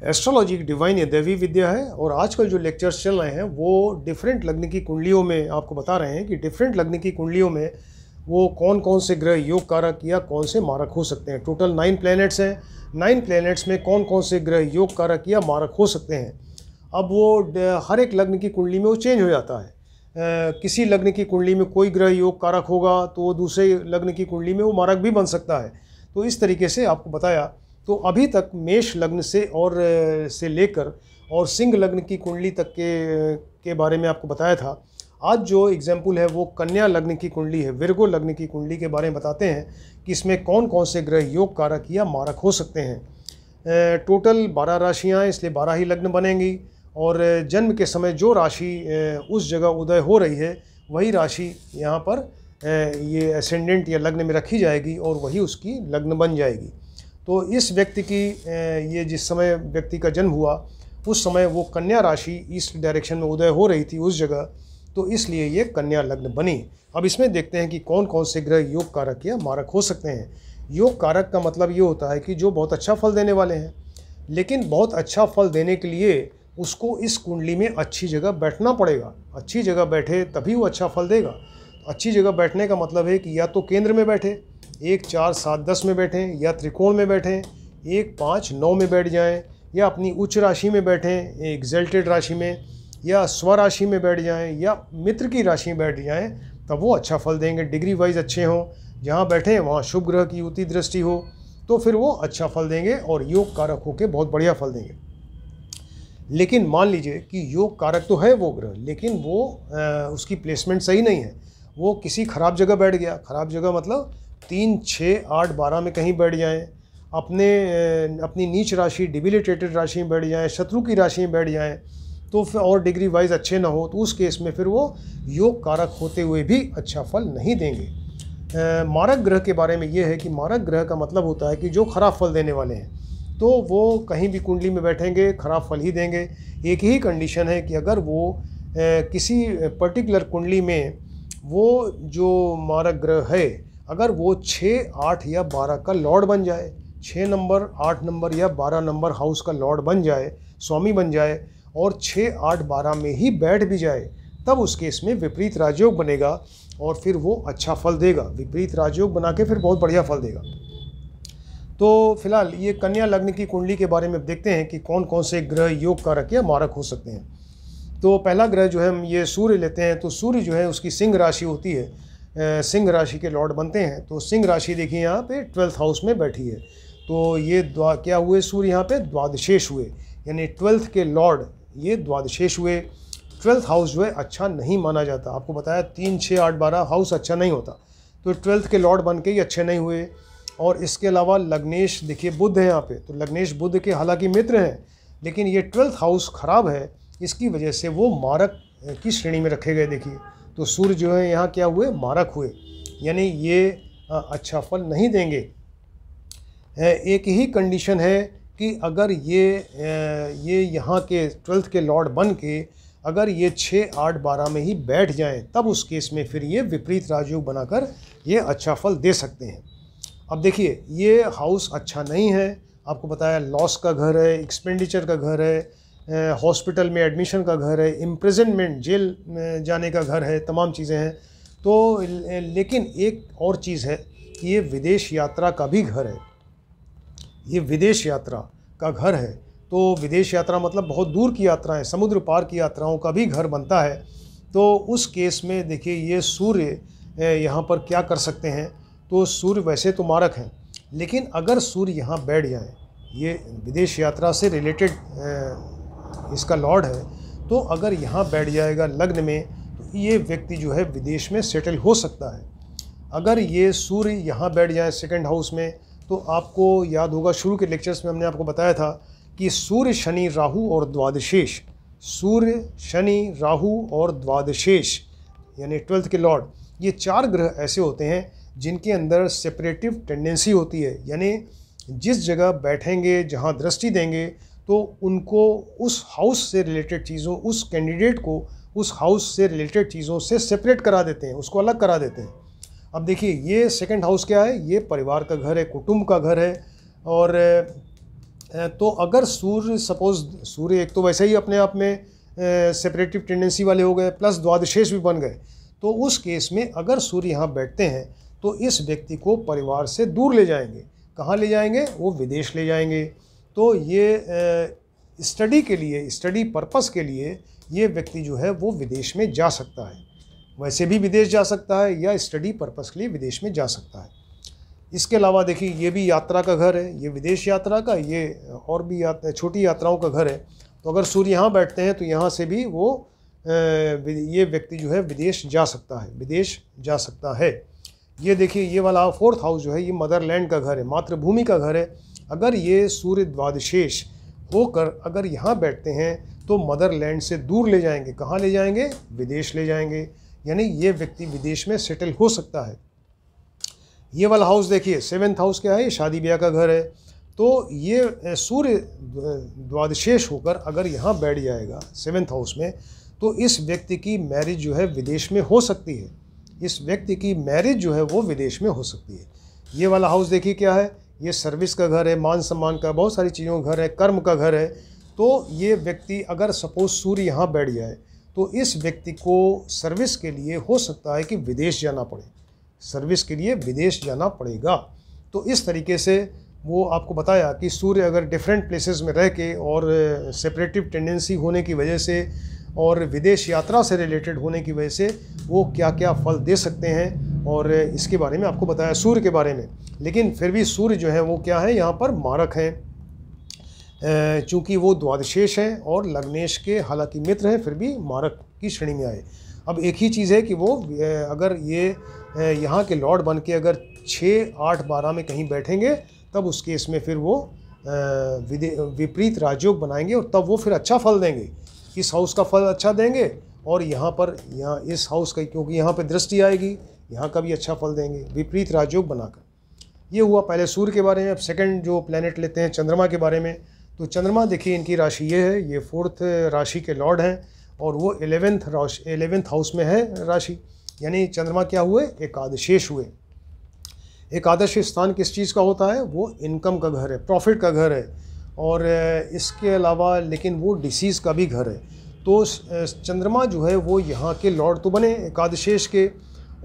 Astrology की divine या दैवी विद्या है और आजकल जो लेक्चर्स चल रहे हैं वो डिफरेंट लग्न की कुंडलियों में आपको बता रहे हैं कि डिफरेंट लग्न की कुंडलियों में वो कौन कौन से ग्रह योग कारक या कौन से मारक हो सकते हैं। टोटल 9 प्लैनेट्स हैं। 9 प्लैनेट्स में कौन कौन से ग्रह योग कारक या मारक हो सकते हैं। अब वो हर एक लग्न की कुंडली में वो चेंज हो जाता है। किसी लग्न की कुंडली में कोई ग्रह योग कारक होगा तो दूसरे लग्न की कुंडली में वो मारक भी बन सकता है। तो इस तरीके से आपको बताया। तो अभी तक मेष लग्न से लेकर और सिंह लग्न की कुंडली तक के बारे में आपको बताया था। आज जो एग्जाम्पल है वो कन्या लग्न की कुंडली है, विर्गो लग्न की कुंडली के बारे में बताते हैं कि इसमें कौन कौन से ग्रह योग कारक या मारक हो सकते हैं। टोटल 12 राशियाँ हैं, इसलिए 12 ही लग्न बनेंगी और जन्म के समय जो राशि उस जगह उदय हो रही है वही राशि यहाँ पर ये एसेंडेंट या लग्न में रखी जाएगी और वही उसकी लग्न बन जाएगी। तो इस व्यक्ति की ये जिस समय व्यक्ति का जन्म हुआ उस समय वो कन्या राशि ईस्ट डायरेक्शन में उदय हो रही थी उस जगह, तो इसलिए ये कन्या लग्न बनी। अब इसमें देखते हैं कि कौन कौन से ग्रह योग कारक या मारक हो सकते हैं। योग कारक का मतलब ये होता है कि जो बहुत अच्छा फल देने वाले हैं, लेकिन बहुत अच्छा फल देने के लिए उसको इस कुंडली में अच्छी जगह बैठना पड़ेगा। अच्छी जगह बैठे तभी वो अच्छा फल देगा। अच्छी जगह बैठने का मतलब है कि या तो केंद्र में बैठे, 1, 4, 7, 10 में बैठें, या त्रिकोण में बैठें, 1, 5, 9 में बैठ जाएं, या अपनी उच्च राशि में बैठें, एक्सल्टेड राशि में, या स्वराशि में बैठ जाएं, या मित्र की राशि में बैठ जाएं, तब वो अच्छा फल देंगे। डिग्री वाइज अच्छे हों, जहाँ बैठें वहाँ शुभ ग्रह की युति दृष्टि हो, तो फिर वो अच्छा फल देंगे और योग कारक होकर बहुत बढ़िया फल देंगे। लेकिन मान लीजिए कि योग कारक तो है वो ग्रह, लेकिन वो उसकी प्लेसमेंट सही नहीं है। वो किसी खराब जगह बैठ गया। खराब जगह मतलब 3, 6, 8, 12 में कहीं बैठ जाएं, अपनी नीच राशि डिबिलिटेटेड राशि में बैठ जाएं, शत्रु की राशि में बैठ जाएं, तो फिर और डिग्री वाइज अच्छे ना हो तो उस केस में फिर वो योग कारक होते हुए भी अच्छा फल नहीं देंगे। मारक ग्रह के बारे में ये है कि मारक ग्रह का मतलब होता है कि जो खराब फल देने वाले हैं, तो वो कहीं भी कुंडली में बैठेंगे खराब फल ही देंगे। एक ही कंडीशन है कि अगर वो किसी पर्टिकुलर कुंडली में वो जो मारक ग्रह है अगर वो 6, 8 या 12 का लॉर्ड बन जाए, 6 नंबर, 8 नंबर या 12 नंबर हाउस का लॉर्ड बन जाए, स्वामी बन जाए और 6, 8, 12 में ही बैठ भी जाए, तब उस केस में विपरीत राजयोग बनेगा और फिर वो अच्छा फल देगा। विपरीत राजयोग बना के फिर बहुत बढ़िया फल देगा। तो फिलहाल ये कन्या लग्न की कुंडली के बारे में देखते हैं कि कौन कौन से ग्रह योग कारक या मारक हो सकते हैं। तो पहला ग्रह जो है हम ये सूर्य लेते हैं। तो सूर्य जो है उसकी सिंह राशि होती है, सिंह राशि के लॉर्ड बनते हैं। तो सिंह राशि देखिए यहाँ पे 12th हाउस में बैठी है। तो ये क्या हुए सूर्य यहाँ पे द्वादशेष हुए, यानी 12th के लॉर्ड ये द्वादशेष हुए। 12th हाउस जो है अच्छा नहीं माना जाता। आपको बताया 3, 6, 8, 12 हाउस अच्छा नहीं होता, तो 12th के लॉर्ड बन के ही अच्छे नहीं हुए। और इसके अलावा लग्नेश देखिए बुध है यहाँ पे, तो लग्नेश बुध के हालांकि मित्र हैं, लेकिन ये 12th हाउस खराब है, इसकी वजह से वो मारक की श्रेणी में रखे गए। देखिए तो सूर्य जो है यहाँ क्या हुए, मारक हुए, यानी ये अच्छा फल नहीं देंगे। एक ही कंडीशन है कि अगर ये यहाँ के 12th के लॉर्ड बन के अगर ये 6, 8, 12 में ही बैठ जाएं, तब उस केस में फिर ये विपरीत राजयोग बनाकर ये अच्छा फल दे सकते हैं। अब देखिए ये हाउस अच्छा नहीं है, आपको बताया लॉस का घर है, एक्सपेंडिचर का घर है, हॉस्पिटल में एडमिशन का घर है, इम्प्रिजनमेंट जेल में जाने का घर है, तमाम चीज़ें हैं। तो लेकिन एक और चीज़ है कि ये विदेश यात्रा का भी घर है। ये विदेश यात्रा का घर है, तो विदेश यात्रा मतलब बहुत दूर की यात्राएं, समुद्र पार की यात्राओं का भी घर बनता है। तो उस केस में देखिए ये सूर्य यहाँ पर क्या कर सकते हैं। तो सूर्य वैसे तो मारक हैं, लेकिन अगर सूर्य यहाँ बैठ जाए, ये विदेश यात्रा से रिलेटेड इसका लॉर्ड है, तो अगर यहाँ बैठ जाएगा लग्न में, तो ये व्यक्ति जो है विदेश में सेटल हो सकता है। अगर ये सूर्य यहाँ बैठ जाए 2nd हाउस में, तो आपको याद होगा शुरू के लेक्चर्स में हमने आपको बताया था कि सूर्य, शनि, राहु और द्वादशेष, सूर्य, शनि, राहु और द्वादशेष यानी 12th के लॉर्ड, ये 4 ग्रह ऐसे होते हैं जिनके अंदर सेपरेटिव टेंडेंसी होती है। यानी जिस जगह बैठेंगे, जहाँ दृष्टि देंगे, तो उनको उस हाउस से रिलेटेड चीज़ों, उस कैंडिडेट को उस हाउस से रिलेटेड चीज़ों से सेपरेट करा देते हैं, उसको अलग करा देते हैं। अब देखिए ये 2nd हाउस क्या है, ये परिवार का घर है, कुटुंब का घर है। और तो अगर सूर्य सपोज सूर्य एक तो वैसे ही अपने आप में सेपरेटिव टेंडेंसी वाले हो गए, प्लस द्वादशेष भी बन गए, तो उस केस में अगर सूर्य यहाँ बैठते हैं तो इस व्यक्ति को परिवार से दूर ले जाएंगे। कहाँ ले जाएंगे? वो विदेश ले जाएंगे। तो ये स्टडी के लिए, स्टडी पर्पस के लिए ये व्यक्ति जो है वो विदेश में जा सकता है। वैसे भी विदेश जा सकता है या स्टडी पर्पस के लिए विदेश में जा सकता है। इसके अलावा देखिए ये भी यात्रा का घर है, ये विदेश यात्रा का, ये और भी छोटी यात्राओं का घर है। तो अगर सूर्य यहाँ बैठते हैं तो यहाँ से भी वो ये व्यक्ति जो है विदेश जा सकता है, विदेश जा सकता है। ये देखिए ये वाला 4th हाउस जो है ये मदरलैंड का घर है, मातृभूमि का घर है। अगर ये सूर्य द्वादशेष होकर अगर यहाँ बैठते हैं तो मदरलैंड से दूर ले जाएंगे। कहाँ ले जाएंगे? विदेश ले जाएंगे। यानी ये व्यक्ति विदेश में सेटल हो सकता है। ये वाला हाउस देखिए 7th हाउस क्या है? शादी ब्याह का घर है। तो ये सूर्य द्वादशेष होकर अगर यहाँ बैठ जाएगा 7th हाउस में तो इस व्यक्ति की मैरिज जो है विदेश में हो सकती है। इस व्यक्ति की मैरिज जो है वो विदेश में हो सकती है। ये वाला हाउस देखिए क्या है? ये सर्विस का घर है, मान सम्मान का, बहुत सारी चीज़ों का घर है, कर्म का घर है। तो ये व्यक्ति अगर सपोज सूर्य यहाँ बैठ जाए तो इस व्यक्ति को सर्विस के लिए हो सकता है कि विदेश जाना पड़े, सर्विस के लिए विदेश जाना पड़ेगा। तो इस तरीके से वो आपको बताया कि सूर्य अगर डिफरेंट प्लेसेस में रह के और सेपरेटिव टेंडेंसी होने की वजह से और विदेश यात्रा से रिलेटेड होने की वजह से वो क्या क्या फल दे सकते हैं, और इसके बारे में आपको बताया सूर्य के बारे में। लेकिन फिर भी सूर्य जो है वो क्या है? यहाँ पर मारक हैं, चूँकि वो द्वादशेष हैं और लग्नेश के हालांकि मित्र हैं, फिर भी मारक की श्रेणी में आए। अब एक ही चीज़ है कि वो अगर ये यहाँ के लॉर्ड बन के अगर 6, 8, 12 में कहीं बैठेंगे तब उस केस में फिर वो विपरीत राजयोग बनाएंगे और तब वो फिर अच्छा फल देंगे। इस हाउस का फल अच्छा देंगे और यहाँ इस हाउस का, क्योंकि यहाँ पे दृष्टि आएगी, यहाँ का भी अच्छा फल देंगे विपरीत राजयोग बनाकर। ये हुआ पहले सूर्य के बारे में। अब सेकंड जो प्लेनेट लेते हैं चंद्रमा के बारे में। तो चंद्रमा देखिए इनकी राशि ये है, ये 4th राशि के लॉर्ड हैं और वो 11th हाउस में है राशि। यानी चंद्रमा क्या हुए? एकादशेष हुए। एकादश स्थान किस चीज़ का होता है? वो इनकम का घर है, प्रॉफिट का घर है, और इसके अलावा लेकिन वो डिसीज़ का भी घर है। तो चंद्रमा जो है वो यहाँ के लॉर्ड तो बने एकादशेष के,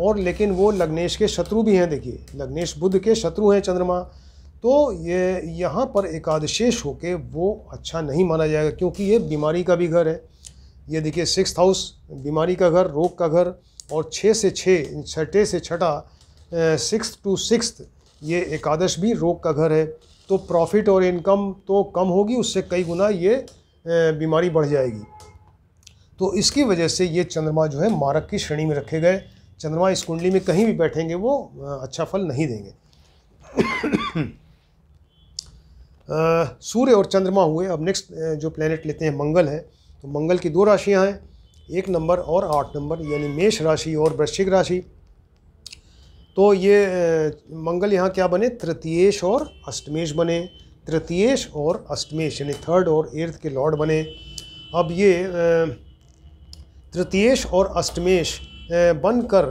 और लेकिन वो लग्नेश के शत्रु भी हैं। देखिए लग्नेश बुध के शत्रु हैं चंद्रमा। तो ये यहाँ पर एकादशेष होके वो अच्छा नहीं माना जाएगा, क्योंकि ये बीमारी का भी घर है। ये देखिए 6th हाउस बीमारी का घर, रोग का घर, और 6 से 6, छठे से छठा, 6th to 6th ये एकादश भी रोग का घर है। तो प्रॉफिट और इनकम तो कम होगी, उससे कई गुना ये बीमारी बढ़ जाएगी। तो इसकी वजह से ये चंद्रमा जो है मारक की श्रेणी में रखे गए। चंद्रमा इस कुंडली में कहीं भी बैठेंगे वो अच्छा फल नहीं देंगे। सूर्य और चंद्रमा हुए। अब नेक्स्ट जो प्लेनेट लेते हैं मंगल है। तो मंगल की 2 राशियां हैं, 1 नंबर और 8 नंबर, यानी मेष राशि और वृश्चिक राशि। तो ये मंगल यहाँ क्या बने? तृतीयेश और अष्टमेश बने। तृतीयेश और अष्टमेश यानी 3rd और 8th के लॉर्ड बने। अब ये तृतीयेश और अष्टमेश बनकर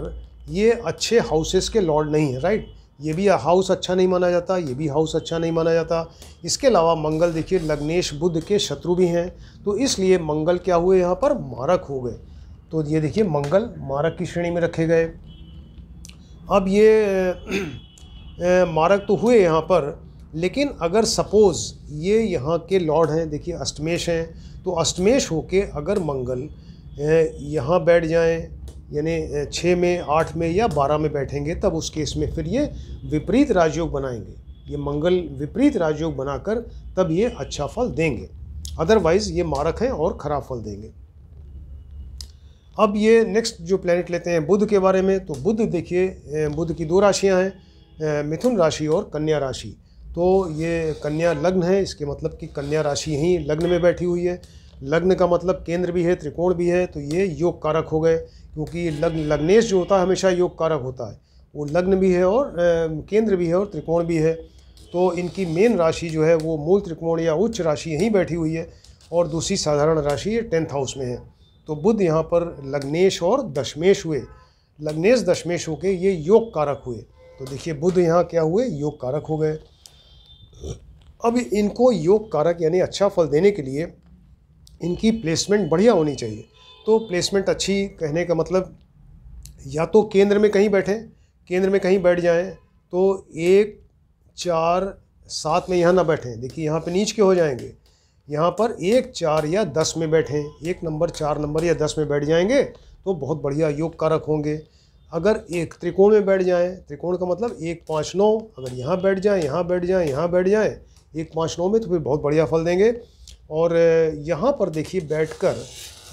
ये अच्छे हाउसेस के लॉर्ड नहीं है, राइट। ये भी हाउस अच्छा नहीं माना जाता, ये भी हाउस अच्छा नहीं माना जाता। इसके अलावा मंगल देखिए लग्नेश बुध के शत्रु भी हैं, तो इसलिए मंगल क्या हुए? यहाँ पर मारक हो गए। तो ये देखिए मंगल मारक की श्रेणी में रखे गए। अब ये मारक तो हुए यहाँ पर, लेकिन अगर सपोज़ ये यहाँ के लॉर्ड हैं, देखिए अष्टमेश हैं, तो अष्टमेश होके अगर मंगल यहाँ बैठ जाएं, यानी 6 में, 8 में या 12 में बैठेंगे, तब उस केस में फिर ये विपरीत राजयोग बनाएंगे। ये मंगल विपरीत राजयोग बनाकर तब ये अच्छा फल देंगे, अदरवाइज़ ये मारक हैं और ख़राब फल देंगे। अब ये नेक्स्ट जो प्लैनेट लेते हैं बुध के बारे में। तो बुध देखिए बुध की 2 राशियां हैं, मिथुन राशि और कन्या राशि। तो ये कन्या लग्न है, इसके मतलब कि कन्या राशि ही लग्न में बैठी हुई है। लग्न का मतलब केंद्र भी है, त्रिकोण भी है, तो ये योग कारक हो गए, क्योंकि लग्नेश जो होता है हमेशा योग कारक होता है। वो लग्न भी है और केंद्र भी है और त्रिकोण भी है। तो इनकी मेन राशि जो है वो मूल त्रिकोण या उच्च राशि यहीं बैठी हुई है, और दूसरी साधारण राशि ये 10th हाउस में है। तो बुध यहाँ पर लग्नेश और दशमेश हुए, लग्नेश दशमेश होके ये योग कारक हुए। तो देखिए बुध यहाँ क्या हुए? योग कारक हो गए। अब इनको योग कारक यानी अच्छा फल देने के लिए इनकी प्लेसमेंट बढ़िया होनी चाहिए। तो प्लेसमेंट अच्छी कहने का मतलब या तो केंद्र में कहीं बैठें, केंद्र में कहीं बैठ जाएं, तो 1, 4, 7 में यहाँ ना बैठें। देखिए यहाँ पे नीच के हो जाएंगे। यहाँ पर 1, 4 या 10 में बैठें, 1 नंबर, 4 नंबर या 10 में बैठ जाएंगे तो बहुत बढ़िया योग कारक होंगे। अगर एक त्रिकोण में बैठ जाएं, त्रिकोण का मतलब 1, 5, 9, अगर यहाँ बैठ जाएं, यहाँ बैठ जाएं, यहाँ बैठ जाएं 1, 5, 9 में, तो फिर बहुत बढ़िया फल देंगे। और यहाँ पर देखिए बैठकर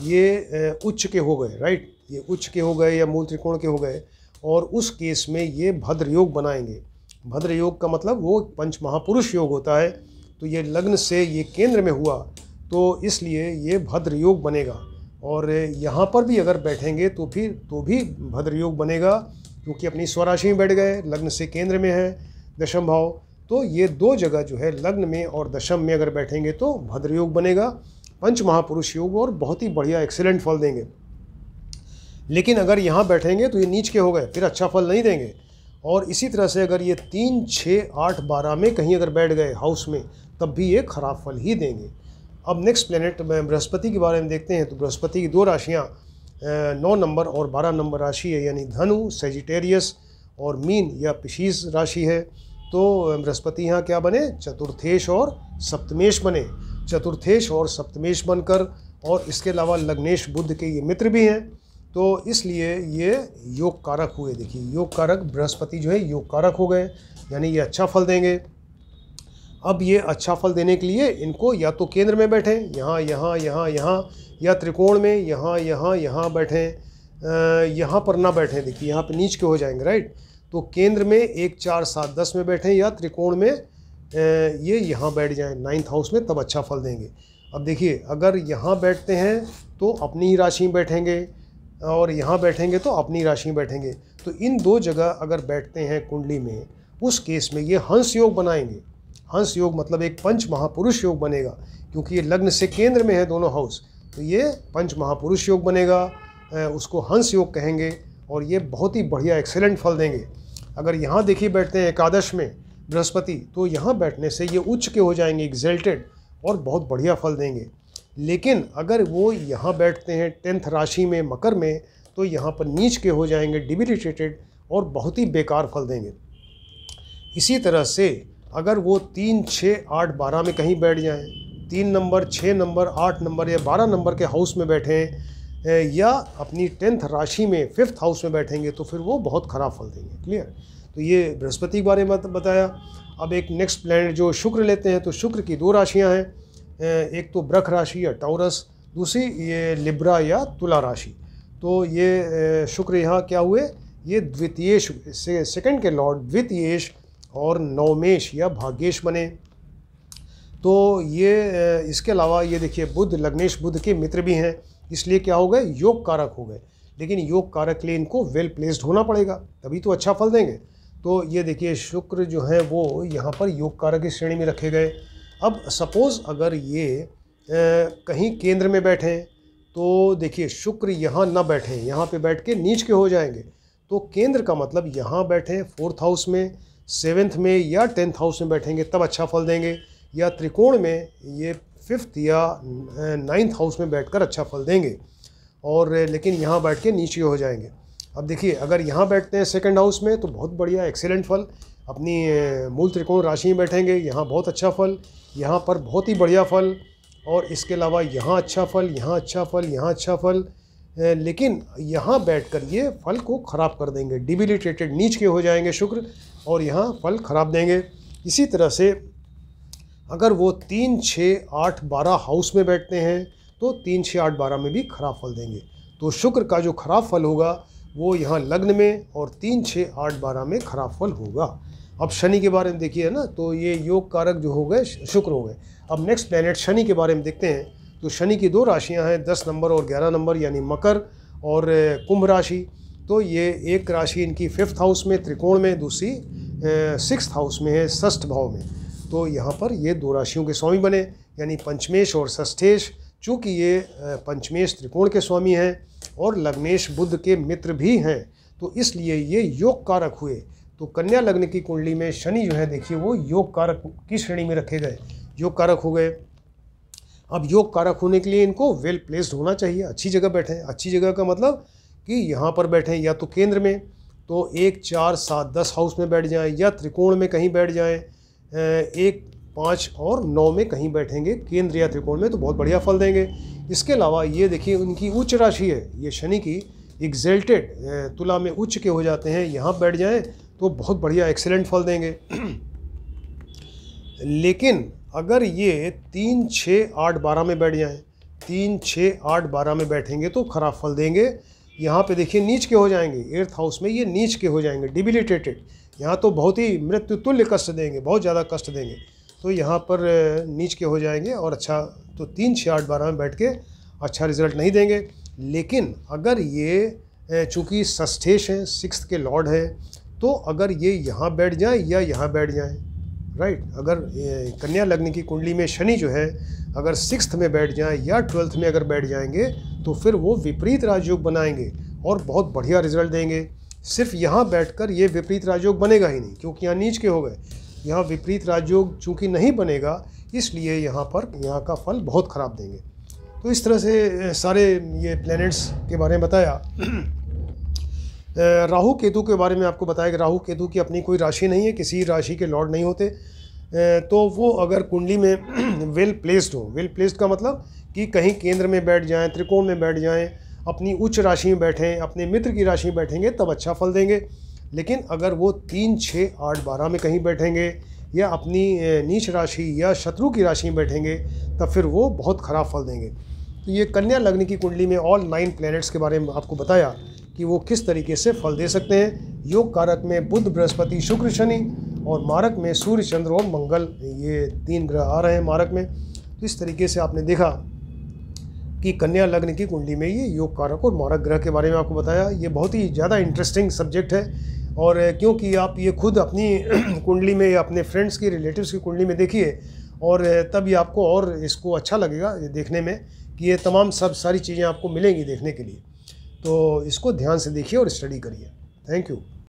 ये उच्च के हो गए, राइट, ये उच्च के हो गए या मूल त्रिकोण के हो गए, और उस केस में ये भद्र योग बनाएंगे। भद्र योग का मतलब वो पंच महापुरुष योग होता है। तो ये लग्न से ये केंद्र में हुआ तो इसलिए ये भद्र योग बनेगा। और यहाँ पर भी अगर बैठेंगे तो फिर तो भी भद्र योग बनेगा, क्योंकि अपनी स्वराशि में बैठ गए, लग्न से केंद्र में है दशम भाव। तो ये 2 जगह जो है लग्न में और दशम में अगर बैठेंगे तो भद्र योग बनेगा, पंच महापुरुष योग, और बहुत ही बढ़िया एक्सीलेंट फल देंगे। लेकिन अगर यहाँ बैठेंगे तो ये नीच के हो गए, फिर अच्छा फल नहीं देंगे। और इसी तरह से अगर ये 3, 6, 8, 12 में कहीं अगर बैठ गए हाउस में, तब भी ये खराब फल ही देंगे। अब नेक्स्ट प्लेनेट बृहस्पति के बारे में देखते हैं। तो बृहस्पति की 2 राशियाँ 9 नंबर और 12 नंबर राशि है, यानी धनु, सेजिटेरियस और मीन या पिशीस राशि है। तो बृहस्पति यहाँ क्या बने, चतुर्थेश और सप्तमेश बने, चतुर्थेश और सप्तमेश बनकर, और इसके अलावा लग्नेश बुध के ये मित्र भी हैं। तो इसलिए ये योग कारक हुए। देखिए योग कारक बृहस्पति जो है योग कारक हो गए, यानी ये अच्छा फल देंगे। अब ये अच्छा फल देने के लिए इनको या तो केंद्र में बैठें, यहाँ यहाँ यहाँ यहाँ, या त्रिकोण में यहाँ यहाँ यहाँ बैठें, यहाँ पर ना बैठें। देखिए यहाँ पे नीच के हो जाएंगे, राइट। तो केंद्र में 1, 4, 7, 10 में बैठें, या त्रिकोण में ये यहाँ बैठ जाएं 9th हाउस में, तब अच्छा फल देंगे। अब देखिए अगर यहाँ बैठते हैं तो अपनी ही राशि में बैठेंगे, और यहाँ बैठेंगे तो अपनी राशि में बैठेंगे। तो इन 2 जगह अगर बैठते हैं कुंडली में, उस केस में ये हंस योग बनाएंगे। हंस योग मतलब एक पंच महापुरुष योग बनेगा, क्योंकि ये लग्न से केंद्र में है दोनों हाउस, तो ये पंच महापुरुष योग बनेगा, उसको हंस योग कहेंगे, और ये बहुत ही बढ़िया एक्सेलेंट फल देंगे। अगर यहाँ देखिए बैठते हैं एकादश में बृहस्पति, तो यहाँ बैठने से ये उच्च के हो जाएंगे, एक्सल्टेड, और बहुत बढ़िया फल देंगे। लेकिन अगर वो यहाँ बैठते हैं 10th राशि में मकर में, तो यहाँ पर नीच के हो जाएंगे, डिबिलिटेटेड, और बहुत ही बेकार फल देंगे। इसी तरह से अगर वो 3, 6, 8, 12 में कहीं बैठ जाएं, 3 नंबर, 6 नंबर, 8 नंबर या 12 नंबर के हाउस में बैठें, या अपनी 10th राशि में 5th हाउस में बैठेंगे, तो फिर वो बहुत ख़राब फल देंगे। क्लियर। तो ये बृहस्पति के बारे में बताया। अब एक नेक्स्ट प्लैनेट जो शुक्र लेते हैं, तो शुक्र की 2 राशियाँ हैं, एक तो वृष राशि या टॉरस, दूसरी ये लिब्रा या तुला राशि। तो ये शुक्र यहाँ क्या हुए, ये द्वितीयेश से सेकंड के लॉर्ड द्वितीयेश और नवमेश या भाग्येश बने। तो ये इसके अलावा ये देखिए बुध, लग्नेश बुध के मित्र भी हैं, इसलिए क्या हो गए, योग कारक हो गए। लेकिन योग कारक के लिए इनको वेल प्लेस्ड होना पड़ेगा, तभी तो अच्छा फल देंगे। तो ये देखिए शुक्र जो है वो यहाँ पर योग कारक की श्रेणी में रखे गए। अब सपोज़ अगर ये कहीं केंद्र में बैठें, तो देखिए शुक्र यहाँ ना बैठें, यहाँ पे बैठ के नीच के हो जाएंगे। तो केंद्र का मतलब यहाँ बैठें 4th हाउस में, 7th में या 10th हाउस में बैठेंगे तब अच्छा फल देंगे, या त्रिकोण में ये 5th या 9th हाउस में बैठकर अच्छा फल देंगे। और लेकिन यहाँ बैठ के नीचे हो जाएंगे। अब देखिए अगर यहाँ बैठते हैं 2nd हाउस में, तो बहुत बढ़िया एक्सीलेंट फल, अपनी मूल त्रिकोण राशि में बैठेंगे, यहाँ बहुत अच्छा फल, यहाँ पर बहुत ही बढ़िया फल, और इसके अलावा यहाँ अच्छा फल, यहाँ अच्छा फल, यहाँ अच्छा फल। लेकिन यहाँ बैठकर ये फल को ख़राब कर देंगे, डिबिलिटेटेड, नीच के हो जाएंगे शुक्र, और यहाँ फल ख़राब देंगे। इसी तरह से अगर वो 3, 6, 8, 12 हाउस में बैठते हैं, तो 3, 6, 8, 12 में भी खराब फल देंगे। तो शुक्र का जो खराब फल होगा वो यहाँ लग्न में और 3, 6, 8, 12 में खराब फल होगा। अब शनि के बारे में देखिए ना, तो ये योग कारक जो हो गए शुक्र हो गए। अब नेक्स्ट प्लैनेट शनि के बारे में देखते हैं। तो शनि की 2 राशियां हैं, 10 नंबर और 11 नंबर, यानी मकर और कुंभ राशि। तो ये एक राशि इनकी 5th हाउस में त्रिकोण में, दूसरी 6th हाउस में है षष्ठ भाव में। तो यहाँ पर ये 2 राशियों के स्वामी बने, यानी पंचमेश और षष्ठेश। चूँकि ये पंचमेश त्रिकोण के स्वामी हैं और लग्नेश बुध के मित्र भी हैं, तो इसलिए ये योग कारक हुए। तो कन्या लग्न की कुंडली में शनि जो है देखिए वो योग कारक की श्रेणी में रखे गए, योग कारक हो गए। अब योग कारक होने के लिए इनको वेल प्लेस्ड होना चाहिए, अच्छी जगह बैठें। अच्छी जगह का मतलब कि यहाँ पर बैठें या तो केंद्र में, तो 1, 4, 7, 10 हाउस में बैठ जाएं, या त्रिकोण में कहीं बैठ जाएं। 1, 5 और 9 में कहीं बैठेंगे केंद्र या त्रिकोण में तो बहुत बढ़िया फल देंगे। इसके अलावा ये देखिए उनकी उच्च राशि है, ये शनि की एग्जल्टेड तुला में उच्च के हो जाते हैं, यहाँ बैठ जाएं तो बहुत बढ़िया एक्सेलेंट फल देंगे। लेकिन अगर ये 3, 6, 8, 12 में बैठ जाएं, 3, 6, 8, 12 में बैठेंगे तो खराब फल देंगे। यहाँ पे देखिए नीच के हो जाएंगे, 8th हाउस में ये नीच के हो जाएंगे, डिबिलिटेटेड। यहाँ तो बहुत ही मृत्यु तुल्य कष्ट देंगे, बहुत ज़्यादा कष्ट देंगे, तो यहाँ पर नीच के हो जाएंगे और अच्छा तो 3, 6, 8, 12 में बैठ के अच्छा रिजल्ट नहीं देंगे। लेकिन अगर ये चूँकि षष्ठेश हैं, 6th के लॉर्ड है, तो अगर ये यहाँ बैठ जाएँ या यहाँ बैठ जाएँ, राइट, अगर कन्या लग्न की कुंडली में शनि जो है अगर 6th में बैठ जाएँ या 12th में अगर बैठ जाएंगे तो फिर वो विपरीत राजयोग बनाएंगे और बहुत बढ़िया रिजल्ट देंगे। सिर्फ यहाँ बैठकर ये विपरीत राजयोग बनेगा ही नहीं, क्योंकि यहाँ नीच के हो गए। यहाँ विपरीत राजयोग चूँकि नहीं बनेगा, इसलिए यहाँ का फल बहुत ख़राब देंगे। तो इस तरह से सारे ये प्लैनेट्स के बारे में बताया। राहु केतु के बारे में आपको बताया कि राहु केतु की अपनी कोई राशि नहीं है, किसी राशि के लॉर्ड नहीं होते। तो वो अगर कुंडली में वेल प्लेस्ड हो, वेल प्लेस्ड का मतलब कि कहीं केंद्र में बैठ जाएं, त्रिकोण में बैठ जाएं, अपनी उच्च राशि में बैठें, अपने मित्र की राशि में बैठेंगे तब अच्छा फल देंगे। लेकिन अगर वो 3, 6, 8, 12 में कहीं बैठेंगे या अपनी नीच राशि या शत्रु की राशि में बैठेंगे तब फिर वो बहुत ख़राब फल देंगे। तो ये कन्या लग्न की कुंडली में ऑल 9 प्लैनेट्स के बारे में आपको बताया कि वो किस तरीके से फल दे सकते हैं। योग कारक में बुध, बृहस्पति, शुक्र, शनि, और मारक में सूर्य, चंद्र और मंगल, ये 3 ग्रह आ रहे हैं मारक में। तो इस तरीके से आपने देखा कि कन्या लग्न की कुंडली में ये योग कारक और मारक ग्रह के बारे में आपको बताया। ये बहुत ही ज़्यादा इंटरेस्टिंग सब्जेक्ट है, और क्योंकि आप ये खुद अपनी कुंडली में या अपने फ्रेंड्स की, रिलेटिव्स की कुंडली में देखिए, और तब ये आपको और इसको अच्छा लगेगा ये देखने में कि ये तमाम सारी चीज़ें आपको मिलेंगी देखने के लिए। तो इसको ध्यान से देखिए और स्टडी करिए। Thank you.